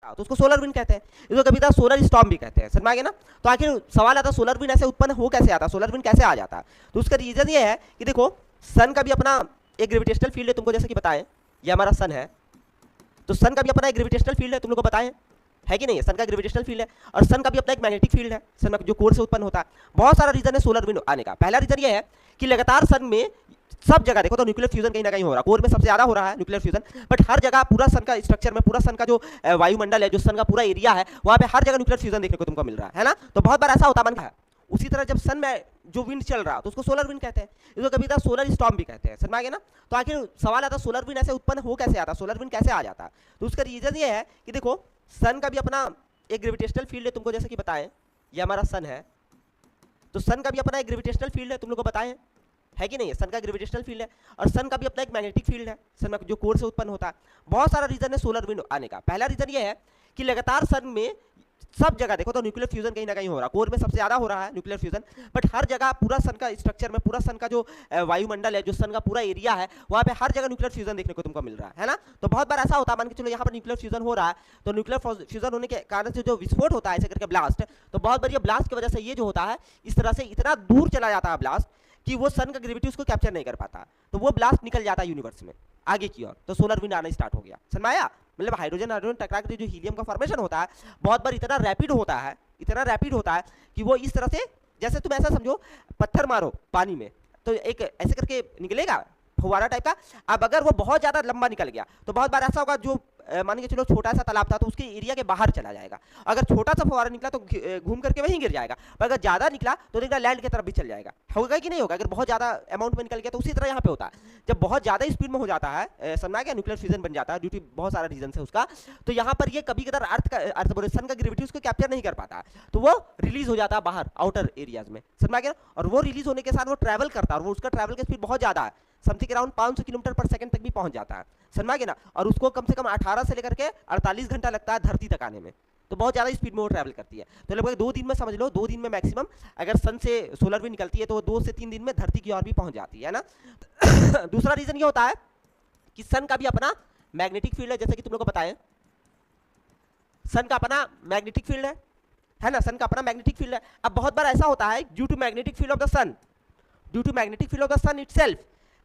तो उसको solar wind कहते हैं, इसको कभी कभार सोलर स्टॉर्म भी कहते हैं। समझ में आ गया ना। तो आखिर सवाल आता है सोलर विंड ऐसे उत्पन्न हो कैसे आता है, सोलर विंड कैसे आ जाता है। तो उसका रीजन ये है कि देखो सन का भी अपना एक ग्रेविटेशनल फील्ड है, तुमको जैसे कि बताएं ये हमारा सन है, तो सन का भी अपना एक ग्रेविटेशनल फील्ड है, तुम लोग को बताएं है कि नहीं है, सन का ग्रेविटेशनल फील्ड है, और सन का भी अपना एक मैग्नेटिक फील्ड है, सन जो कोर से उत्पन्न होता है। बहुत सारा रीजन है सोलर विंड आने का। पहला रीजन ये है कि लगातार सन में सब जगह देखो तो न्यूक्लियर फ्यूजन कहीं ना कहीं हो रहा है, कोर में सबसे ज्यादा हो रहा है न्यूक्लियर फ्यूजन, बट हर जगह पूरा सन का स्ट्रक्चर में, पूरा सन का जो वायुमंडल है, जो सन का पूरा एरिया है, वहां पे हर जगह न्यूक्लियर फ्यूजन देखने को तुमको मिल रहा है ना। तो बहुत बार ऐसा होता है। उसी तरह जब सन में जो विंड चल रहा तो उसको सोलर विंड कहते हैं, इसको कभी कभार सोलर स्टॉर्म भी कहते हैं। समझ में आ गया ना। तो आखिर सवाल आता है सोलर विंड ऐसे उत्पन्न हो कैसे आता है, सोलर विंड कैसे आ जाता है। तो उसका रीजन ये है कि देखो सन का भी अपना एक ग्रेविटेशनल फील्ड है, तुमको जैसे कि बताएं ये हमारा सन है, तो सन का भी अपना एक ग्रेविटेशनल फील्ड है, तुम लोग को बताएं है कि नहीं है, सन का ग्रेविटेशनल फील्ड है, और सन का भी अपना एक मैग्नेटिक फील्ड है, सन जो कोर से उत्पन्न होता है। बहुत सारा रीजन है सोलर विंड आने का। पहला रीजन ये है कि लगातार सन में सब जगह देखो तो न्यूक्लियर फ्यूजन कहीं ना कहीं हो रहा है, कोर में सबसे ज्यादा हो रहा है न्यूक्लियर फ्यूजन, बट हर जगह पूरा सन का स्ट्रक्चर में, पूरा सन का जो वायुमंडल है, जो सन का पूरा एरिया है, वहां पे हर जगह न्यूक्लियर फ्यूजन देखने को तुमको मिल रहा है ना। तो बहुत बार ऐसा होता है, मान के चलो यहाँ पर न्यूक्लियर फ्यूजन हो रहा है, तो न्यूक्लियर फ्यूजन होने के कारण से जो विस्फोट होता है ऐसे करके ब्लास्ट, तो बहुत बार ये ब्लास्ट की वजह से ये जो होता है इस तरह से इतना दूर चला जाता है ब्लास्ट कि वो सन का ग्रेविटी उसको कैप्चर नहीं कर पाता, तो वो ब्लास्ट निकल जाता है यूनिवर्स में आगे की ओर, तो सोलर विंड आना स्टार्ट हो गया। समझ में आया। मतलब हाइड्रोजन हाइड्रोजन टकरा के जो हीलियम का फॉर्मेशन होता है बहुत बार इतना रैपिड होता है, इतना रैपिड होता है कि वो इस तरह से, जैसे तुम ऐसा समझो पत्थर मारो पानी में तो एक ऐसे करके निकलेगा फुवारा टाइप का। अब अगर वो बहुत ज्यादा लंबा निकल गया तो बहुत बार ऐसा होगा जो मान के चलो छोटा सा तालाब था तो उसके एरिया के बाहर चला जाएगा, अगर छोटा सा फुवारा निकला तो घूम करके वहीं गिर जाएगा, पर अगर ज्यादा निकला तो देखना लैंड की तरफ भी चल जाएगा। होगा कि नहीं होगा। अगर बहुत ज्यादा अमाउंट में निकल गया तो उसी तरह यहाँ पे होता है, जब बहुत ज्यादा स्पीड में हो जाता है, समझा गया, न्यूक्लियर फ्यूजन बन जाता है ड्यू टू बहुत सारा रीजन है उसका, तो यहाँ पर ये कभी कभार अर्थ बोले सन का ग्रेविटी उसको कैप्चर नहीं कर पाता, तो वो रिलीज हो जाता है बाहर आउटर एरियाज में। समझा गया। और वो रिलीज होने के साथ वो ट्रैवल करता है, और वो उसका ट्रैवल की स्पीड बहुत ज्यादा है, समथिंग अराउंड 500 किलोमीटर पर सेकंड तक भी पहुंच जाता है। समझा गया ना। और उसको कम से कम 18 से लेकर के 48 घंटा लगता है धरती तक आने में, तो बहुत ज्यादा स्पीड में वो ट्रैवल करती है। तो लगभग 2 दिन में समझ लो, 2 दिन में मैक्सिमम अगर सन से सोलर विंड निकलती है तो 2 से 3 दिन में धरती की ओर भी पहुंच जाती है ना। दूसरा रीजन ये होता है कि सन का भी अपना मैग्नेटिक फील्ड है, जैसे कि तुम लोग को बताएं सन का अपना मैग्नेटिक फील्ड है ना, सन का अपना मैग्नेटिक फील्ड है। अब बहुत बार ऐसा होता है due to magnetic field of the sun, due to magnetic field of the sun itself,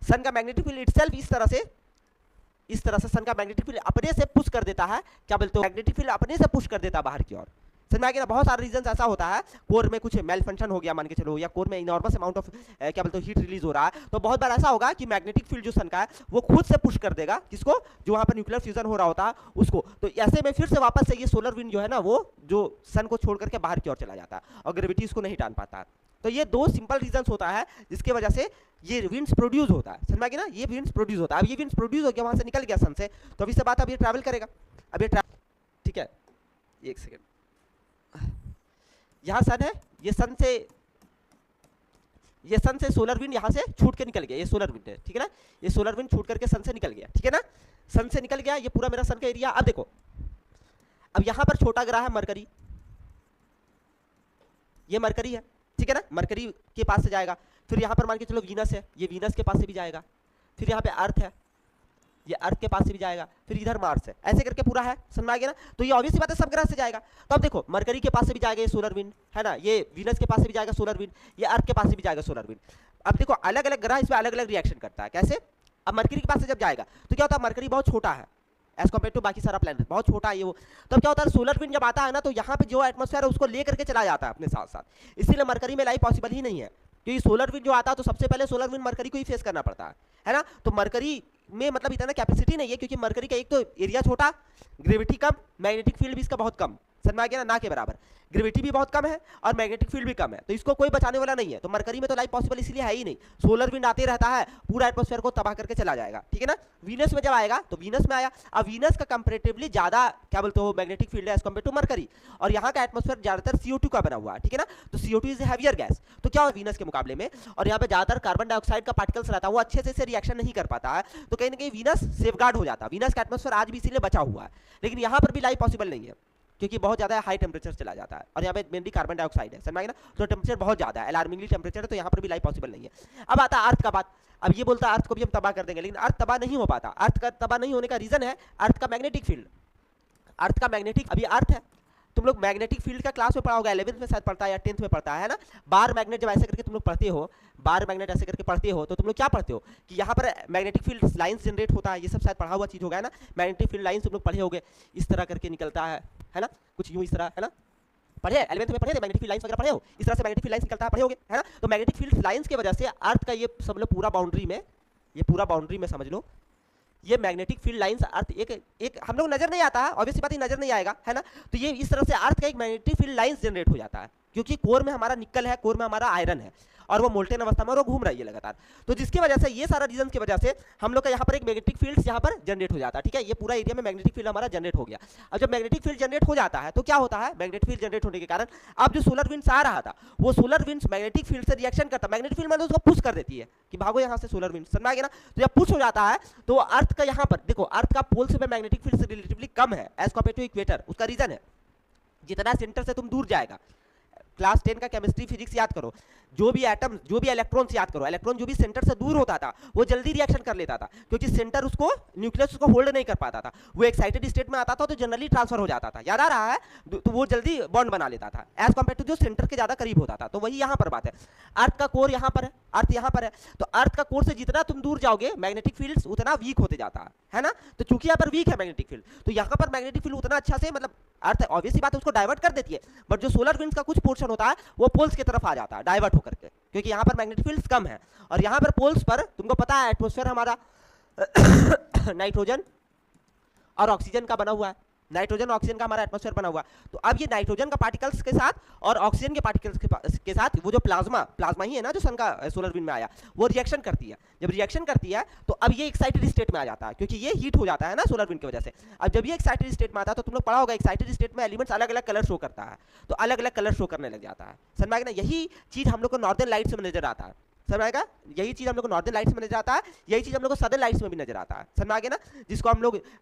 sun का मैग्नेटिक फील्ड इटसेल्फ इस तरह से सन का मैग्नेटिक फील्ड अपने से पुश कर देता है, क्या बोलते हो, मैग्नेटिक फील्ड अपने से पुश कर देता है बाहर की ओर। समझ में आ गया ना। बहुत सारे रीजन ऐसा होता है, कोर में कुछ मेल फंक्शन हो गया मान के चलो, या कोर में इनॉर्मस अमाउंट ऑफ क्या बोलते हो हीट रिलीज हो रहा है, तो बहुत बार ऐसा होगा कि मैग्नेटिक फील्ड जो सन का है वो खुद से पुश कर देगा किसको, जो वहां पर न्यूक्लियर फ्यूजन हो रहा होता है उसको। तो ऐसे में फिर से वापस से ये सोलर विंड जो है ना वो जो सन को छोड़ करके बाहर की ओर चला जाता है और ग्रेविटी उसको नहीं टान पाता। तो ये 2 सिंपल रीजंस होता है जिसके वजह से ये विंड्स प्रोड्यूस होता है। समझ में आ गया ना। ये विंड्स प्रोड्यूस होता है। अब ये विंड्स प्रोड्यूस हो गया, वहां से निकल गया सन से, तो अभी से बात अब ये ट्रैवल करेगा, अब ये ठीक है। एक सेकेंड, यहाँ सन है, ये सन से सोलर विंड यहाँ से छूट के निकल गया, ये सोलर विंड है, ठीक है ना। ये सोलर विंड छूट करके सन से निकल गया, ठीक है ना, सन से निकल गया, ये पूरा मेरा सन का एरिया। अब देखो, अब यहाँ पर छोटा ग्रह है मरकरी, ये मरकरी है, ठीक है ना, मरकरी के पास से जाएगा। फिर यहाँ पर मान के चलो वीनस है, ये वीनस के पास से भी जाएगा। फिर यहाँ पे अर्थ है, ये अर्थ के पास से भी जाएगा। फिर इधर मार्स है, ऐसे करके पूरा है। समझ में आ गया ना। तो ये ऑब्वियस बात है सब ग्रह से जाएगा। तो अब देखो मरकरी के पास से भी जाएगा ये सोलर विंड, है ना, ये वीनस के पास से भी जाएगा सोलर विंड, ये अर्थ के पास से भी जाएगा सोलर विंड। अब देखो अलग अलग ग्रह इसमें अलग अलग रिएक्शन करता है। कैसे, अब मरकरी के पास से जब जाएगा तो क्या होता है, मरकरी बहुत छोटा है एज कम्पेयर टू बाकी सारा प्लैनेट, बहुत छोटा है ये वो। तब क्या होता है, सोलर विंड जब आता है ना तो यहाँ पे जो एटमॉस्फेयर है उसको लेकर के चला जाता है अपने साथ साथ, इसीलिए मरकरी में लाइफ पॉसिबल ही नहीं है। क्योंकि सोलर विंड जो आता है तो सबसे पहले सोलर विंड मरकरी को ही फेस करना पड़ता है ना। तो मरकरी में मतलब इतना कैपेसिटी नहीं है, क्योंकि मरकरी का एक तो एरिया छोटा, ग्रेविटी कम, मैग्नेटिक फील्ड भी इसका बहुत कम, समझ में आ गया ना के बराबर, ग्रेविटी भी बहुत कम है और मैग्नेटिक फील्ड भी कम है, तो इसको कोई बचाने वाला नहीं है। तो मरकरी में तो लाइफ पॉसिबल इसलिए है ही नहीं, सोलर विंड आते रहता है, पूरा एटमॉस्फेयर को तबाह करके चला जाएगा, ठीक है ना। वीनस में जब आएगा तो वीनस में आया, अब वीनस का कंपैरेटिवली ज्यादा क्या बोलते हो मैग्नेटिक फील्ड है एज कम्पेयर टू मरकरी, और यहाँ का एटमॉस्फेयर ज्यादातर CO2 का बना हुआ है, ठीक है ना। तो CO2 इज हैवियर गैस, तो क्या हो वीनस के मुकाबले में, और यहाँ पे ज्यादातर कार्बन डाइऑक्साइड का पार्टिकल्स रहता है, वो अच्छे से रिएक्शन नहीं कर पाता है, तो कहीं ना कहीं वीनस सेफगार्ड हो जाता है। वीनस का एटमॉस्फेयर आज भी इसीलिए बचा हुआ है, लेकिन यहाँ पर भी लाइफ पॉसिबल नहीं है क्योंकि बहुत ज्यादा हाई टेम्परेचर चला जाता है, और यहाँ पे मेनली कार्बन डाइऑक्साइड है, समझ ना। तो टेम्परेचर बहुत ज्यादा है, अलार्मिंगली टेम्परेचर है, तो यहाँ पर भी लाइफ पॉसिबल नहीं है। अब आता है अर्थ का बात। अब ये बोलता है अर्थ को भी हम तबाह कर देंगे, लेकिन अर्थ तबाह नहीं हो पाता। अर्थ का तबाह नहीं होने का रीजन है अर्थ का मैग्नेटिक फील्ड। अर्थ का मैग्नेटिक, अभी अर्थ है, तुम लोग मैग्नेटिक फील्ड का क्लास में पढ़ा होगा, 11th में शायद पढ़ता है या 10th में पढ़ता है ना। बार मैग्नेट जब ऐसे करके तुम लोग पढ़ते हो, बार मैग्नेट ऐसे करके पढ़ते हो, तो तुम लोग क्या पढ़ते हो कि यहाँ पर मैग्नेटिक फील्ड लाइंस जनरेट होता है, ये सब शायद पढ़ा हुआ चीज होगा है ना। मैग्नेटिक फील्ड लाइंस तुम लोग पढ़े होगे, इस तरह करके निकलता है ना, कुछ यूं इस तरह, है ना, पढ़े 11th में पढ़े थे, मैग्नेटिक फील्ड लाइंस वगैरह पढ़े हो, इस तरह से मैग्नेटिक फील्ड लाइंस निकलता है, पढ़े होगे है ना। तो मैग्नेटिक फील्ड लाइंस की वजह से अर्थ का ये सब लोग पूरा बाउंड्री में, ये पूरा बाउंड्री में समझ लो, ये मैग्नेटिक फील्ड लाइंस अर्थ एक हम लोग नजर नहीं आता है, ऑब्वियसली बात, ही नजर नहीं आएगा है ना। तो ये इस तरह से अर्थ का एक मैग्नेटिक फील्ड लाइंस जनरेट हो जाता है, क्योंकि कोर में हमारा निकल है, कोर में हमारा आयरन है, और वो मोल्टेन अवस्था में और वो घूम रही है लगातार। तो जिसकी वजह से ये सारा रीजन की वजह से हम लोग का यहाँ पर एक मैग्नेटिक फील्ड यहाँ पर जनरेट हो जाता है, ठीक है। ये पूरा एरिया में मैग्नेटिक फील्ड हमारा जनरेट हो गया। अब जब मैग्नेटिक फील्ड जनरेट हो जाता है तो क्या होता है, मैग्नेटिक फील्ड जनरेट होने के कारण अब जो सोलर विंड्स आ रहा था, वो सोलर विंड्स मैग्नेटिक फील्ड से रिएक्शन करता, मैग्नेटिक फील्ड मतलब उसको पुश कर देती है कि भागो यहाँ से सोलर विंड, समझ गए ना। तो जब पुश हो जाता है तो अर्थ का यहाँ पर देखो, अर्थ का पोल से मैग्नेटिक फील्ड से रिलेटिवली कम है एज कम्पेयर टू इक्वेटर। उसका रीजन है जितना सेंटर से तुम दूर जाएगा, क्लास 10 का केमिस्ट्री फिजिक्स याद करो, जो भी एटम, जो भी इलेक्ट्रॉन्स याद करो, इलेक्ट्रॉन जो भी सेंटर से दूर होता था वो जल्दी रिएक्शन कर लेता था, क्योंकि सेंटर उसको, न्यूक्लियस उसको होल्ड नहीं कर पाता था, वो एक्साइटेड स्टेट में आता था तो जनरली ट्रांसफर हो जाता था, याद आ रहा है, तो वो जल्दी बॉन्ड बना लेता था एज कम्पेयर टू जो सेंटर के ज्यादा करीब होता था। तो वही यहाँ पर बात है, अर्थ का कोर यहाँ पर है, अर्थ यहाँ पर है, तो अर्थ का कोर से जितना तुम दूर जाओगे मैग्नेटिक फील्ड उतना वीक होते जाता है ना। तो चूंकि यहाँ पर वीक है मैग्नेटिक फील्ड, तो यहाँ पर मैग्नेटिक फील्ड उतना अच्छा से, मतलब अर्थ ऑब्वियसली बात है उसको डाइवर्ट कर देती है, बट जो सोलर विंड्स का कुछ पोर्शन होता है वो पोल्स की तरफ आ जाता है डाइवर्ट होकर के, क्योंकि यहाँ पर मैग्नेटिक फील्ड कम है। और यहाँ पर पोल्स पर तुमको पता है एटमॉस्फेयर हमारा नाइट्रोजन और ऑक्सीजन का बना हुआ है, नाइट्रोजन और ऑक्सीजन का हमारा एटमॉस्फेयर बना हुआ है। तो अब ये नाइट्रोजन का पार्टिकल्स के साथ और ऑक्सीजन के पार्टिकल्स के साथ वो जो प्लाज्मा ही है ना जो सन का सोलर विंड में आया, वो रिएक्शन करती है। जब रिएक्शन करती है तो अब ये एक्साइटेड स्टेट में आ जाता है, क्योंकि ये हीट हो जाता है ना सोलर विंड की वजह से। अब जब ये एक्साइटेड स्टेट में आता है तो तुम लोग पढ़ा होगा एक्साइटेड स्टेट में एलिमेंट्स अलग अलग कलर शो करता है, तो अलग अलग कलर शो करने लग जाता है, समझ में आएगा ना। यही चीज हम लोग को नॉर्दर्न लाइट्स में नजर आता है, समझ आएगा, यही चीज हम लोग को नॉर्दर्न लाइट्स में नजर आता है, यही चीज हम लोग को सदर्न लाइट्स में भी नजर आता है, समझ आ गया ना।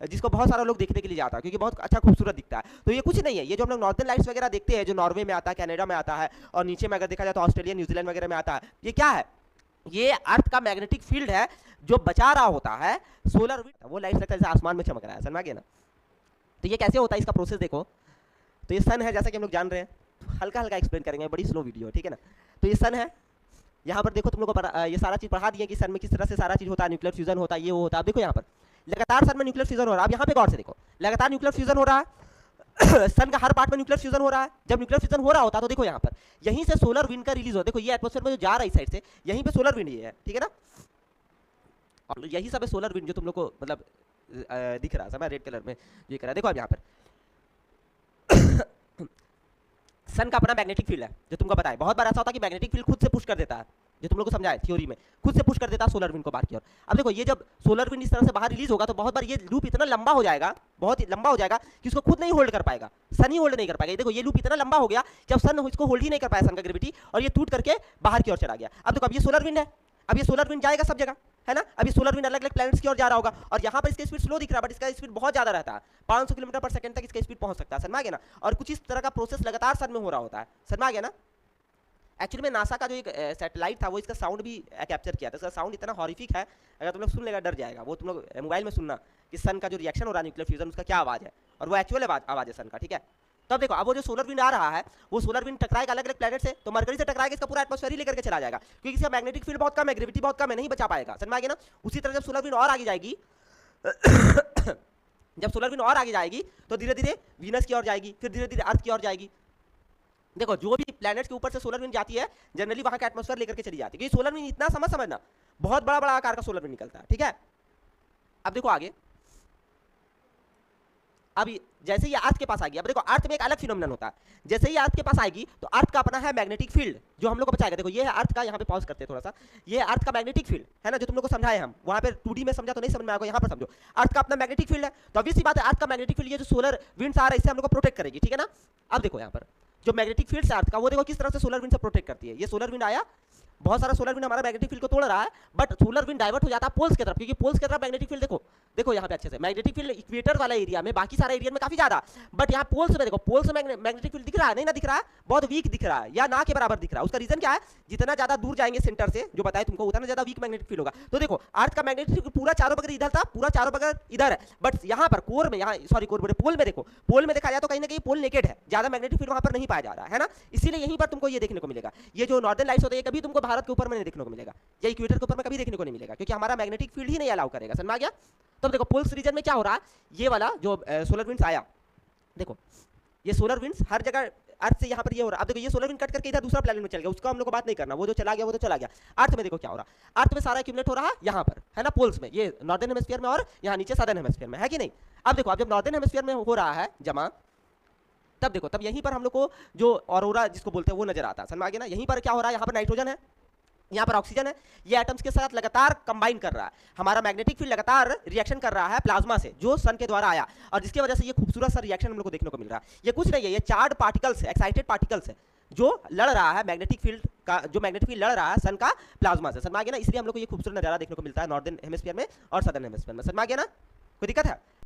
जिसको बहुत सारा लोग देखने के लिए जाता है, क्योंकि बहुत अच्छा खूबसूरत दिखता है। तो ये कुछ नहीं है, ये जो हम लोग नॉर्दर्न लाइट्स वगैरह देखते हैं, जो नॉर्वे में आता है, कनाडा में आता है, और नीचे में अगर देखा जाए तो ऑस्ट्रेलिया, न्यूजीलैंड वगैरह में आता है, ये क्या है, ये अर्थ का मैग्नेटिक फील्ड है जो बचा रहा होता है सोलर विंड। वो लाइट लगता है जैसे आसमान में चमक रहा है, समझ आ गया ना। तो ये कैसे होता है, इसका प्रोसेस देखो। तो ये सन है, जैसा कि हम लोग जान रहे हैं, हल्का हल्का एक्सप्लेन करेंगे, बड़ी स्लो वीडियो, ठीक है ना। तो ये सन है, यहाँ पर देखो तुम लोग को ये सारा चीज पढ़ा दिया कि सन में किस तरह से सारा चीज होता है, न्यूक्लियर फ्यूजन होता है, ये वो होता है। अब देखो यहाँ पर लगातार सन में न्यूक्लियर फ्यूजन हो रहा है। अब यहाँ पे गौर से देखो, लगातार न्यूक्लियर फ्यूजन हो रहा है सन का हर पार्ट में न्यूक्लियर फ्यूजन हो रहा है। जब न्यूक्लियर फ्यूजन हो रहा होता है तो देखो यहाँ पर यहीं से सोलर विंड का रिलीज हो, देखो ये एटमॉस्फेयर में जो जा रहा है इस साइड से, यहीं पे सोलर विंड ये है, ठीक है ना। और यही सब है सोलर विंड जो तुम लोग को मतलब दिख रहा है, समझ, रेड कलर में ये करा। देखो अब यहाँ पर सन का अपना मैग्नेटिक फील्ड है जो तुमको पता है। बहुत बार ऐसा होता है कि मैग्नेटिक फील्ड खुद से पुश कर देता है, जो तुम लोग को समझाया थ्योरी में, खुद से पुश कर देता है सोलर विंड को बाहर की ओर। अब देखो ये जब सोलर विंड इस तरह से बाहर रिलीज होगा तो बहुत बार ये लूप इतना लंबा हो जाएगा, बहुत ही लंबा हो जाएगा कि उसको खुद नहीं होल्ड कर पाएगा, सन ही होल्ड नहीं कर पाएगा। देखो ये लूप इतना लंबा हो गया जब सन इसको होल्ड ही नहीं कर पाया, सन का ग्रेविटी, और ये टूट करके बाहर की ओर चला गया। अब देखो अब ये सोलर विंड है, अब ये सोलर विंड जाएगा सब जगह, है ना। अब ये सोलर विंड अलग अलग प्लैनेट्स की ओर जा रहा होगा, और यहाँ पर इसका स्पीड स्लो दिख रहा है, बट इसका स्पीड बहुत ज्यादा रहता है, 500 किलोमीटर पर सेकंड तक इसका स्पीड पहुंच सकता है, समझ आ गया ना। और कुछ इस तरह का प्रोसेस लगातार सन में हो रहा होता है, समझ आ गया ना। एक्चुअली में नासा का जो एक सैटेलाइट था वो इसका साउंड भी कैप्चर किया था, इसका साउंड इतना हॉरिफिक है, अगर तुम लोग सुन लेगा डर जाएगा। वो तुम लोग मोबाइल में सुनना कि सन का जो रिएक्शन हो रहा है न्यूक्लियर फ्यूजन, उसका क्या आवाज है, और वो एक्चुअल आवाज है सन का, ठीक है। तब देखो अब वो जो सोलर विंड आ रहा है, वो सोलर विंड टकराएगा अलग अलग प्लैनेट से, तो मरकरी से टकराएगा, इसका पूरा एटमॉस्फेयर ही लेकर के चला जाएगा, क्योंकि इसका मैग्नेटिक फील्ड बहुत कम है, ग्रेविटी बहुत कम है, नहीं बचा पाएगा, समझ में आ गया ना। उसी तरह जब सोलर विंड और आगे जाएगी जब सोलर विंड और आगे जाएगी तो धीरे धीरे वीनस की ओर जाएगी, फिर धीरे धीरे अर्थ की ओर जाएगी। देखो जो भी प्लैनेट्स के ऊपर से सोलर विंड जाती है जनरली वहां का एटमॉस्फेयर लेकर के चली जाती है, क्योंकि सोलर विंड इतना समझना बहुत बड़ा बड़ा आकार का सोलर विंड निकलता है, ठीक है। अब देखो आगे, अब जैसे ही अर्थ के पास आएगी, अब देखो अर्थ में एक अलग फिनोमिनन होता है, जैसे ही अर्थ के पास आएगी तो अर्थ का अपना है मैग्नेटिक फील्ड जो हम लोग को बचाएगा। देखो ये है अर्थ का, यहाँ पे पॉज करते हैं थोड़ा सा, ये अर्थ का मैग्नेटिक फील्ड है ना, जो तुम लोग को समझाए हम, वहाँ पे 2D में समझा तो नहीं समझ में आएगा, यहाँ पर समझो। अर्थ का अपना मैग्नेटिक फील्ड है, तो ऑब्वियस सी बात है अर्थ का मैग्नेटिक फील्ड ये जो सोलर विंड्स आ रहा है इससे हम लोग को प्रोटेक्ट करेगी, ठीक है ना। अब देखो यहाँ पर जो मैग्नेटिक फील्ड है अर्थ का, वो देखो किस तरह से सोलर विंड से प्रोटेक्ट करती है। ये सोलर विंड आया, बहुत सारा सोलर विंड हमारा मैग्नेटिक फील्ड को तोड़ रहा है, बट सोलर विंड डाइवर्ट हो जाता है पोल्स की तरफ, क्योंकि पोल्स की तरफ मैग्नेटिक फील्ड देखो देखो यहाँ पे अच्छे से मैग्नेटिक फील्ड इक्वेटर वाला एरिया में, बाकी सारे एरिया में काफी ज्यादा, बट यहाँ पोल्स में देखो, पोल्स में मैग्नेटिक फील्ड दिख रहा है, नहीं ना दिख रहा है, बहुत वीक दिख रहा है या ना के बराबर दिख रहा है। उसका रीजन क्या है, जितना ज्यादा दूर जाएंगे सेंटर से, जो बताया तुमको, उतना ज्यादा वीक मैग्नेटिक फील्ड होगा। तो देखो अर्थ का मैग्नेटिक फील्ड पूरा चारों बगैर इधर था, पूरा चारों बगैर इधर है, बट यहाँ पर कोर में, यहाँ सॉरी कोर बोले पोल में, देखो पोल में देखा जाए तो कहीं ना कहीं पोल नेकेड है, ज्यादा मैग्नेटिक फील्ड वहां पर नहीं पाया जा रहा है ना, इसीलिए यहीं पर तुमको ये देखने को मिलेगा। ये जो नॉर्दर्न लाइट्स होते हैं कभी तुमको भारत के ऊपर में नहीं देखने को मिलेगा, या इक्वेटर के ऊपर में कभी देखने को नहीं मिलेगा, क्योंकि हमारा मैग्नेटिक फील्ड ही नहीं अलाउ करेगा। समझ में आ गया? तब देखो पोल्स रीजन में क्या हो रहा है, ये वाला जो सोलर विंड्स आया, देखो ये सोलर विंड्स हर जगह अर्थ से यहाँ पर ये हो रहा है। अब देखो ये सोलर विंड कट करके इधर दूसरा प्लैनेट में चल गया, उसका हम लोग को बात नहीं करना, वो जो चला गया वो तो चला गया। अर्थ में देखो क्या हो रहा है, अर्थ में सारा एक्यूमुलेट हो रहा है यहाँ पर, है ना, पोल्स में, ये नॉर्दर्न हेमिस्फीयर में और यहाँ नीचे सदर्न हेमिस्फीयर में, है कि नहीं? अब देखो अब जब नॉर्दर्न हेमिस्फीयर में हो रहा है जमा, तब देखो तब यहीं पर हम लोग को जो ऑरोरा जिसको बोलते हैं वो नजर आता है। समझ में आ गया ना? यहीं पर क्या हो रहा है, यहाँ पर नाइट्रोजन है, यहाँ पर ऑक्सीजन है, ये एटम्स के साथ लगातार कंबाइन कर रहा है, हमारा मैग्नेटिक फील्ड लगातार रिएक्शन कर रहा है प्लाज्मा से जो सन के द्वारा आया, और जिसकी वजह से ये खूबसूरत सा रिएक्शन हम लोग को देखने को मिल रहा है। ये कुछ नहीं है, ये चार्ज पार्टिकल्स है, एक्साइटेड पार्टिकल्स है, जो लड़ रहा है मैग्नेटिक फील्ड का, जो मैग्नेटिक फील्ड लड़ रहा है सन का प्लाज्मा से। समझ में आ गया ना? इसलिए हम लोग को ये खूबसूरत नजारा देखने को मिलता है नॉर्दर्न हेमिस्फीयर में और सदर्न हेमिस्फीयर में। समझ में आ गया ना? कोई दिक्कत है?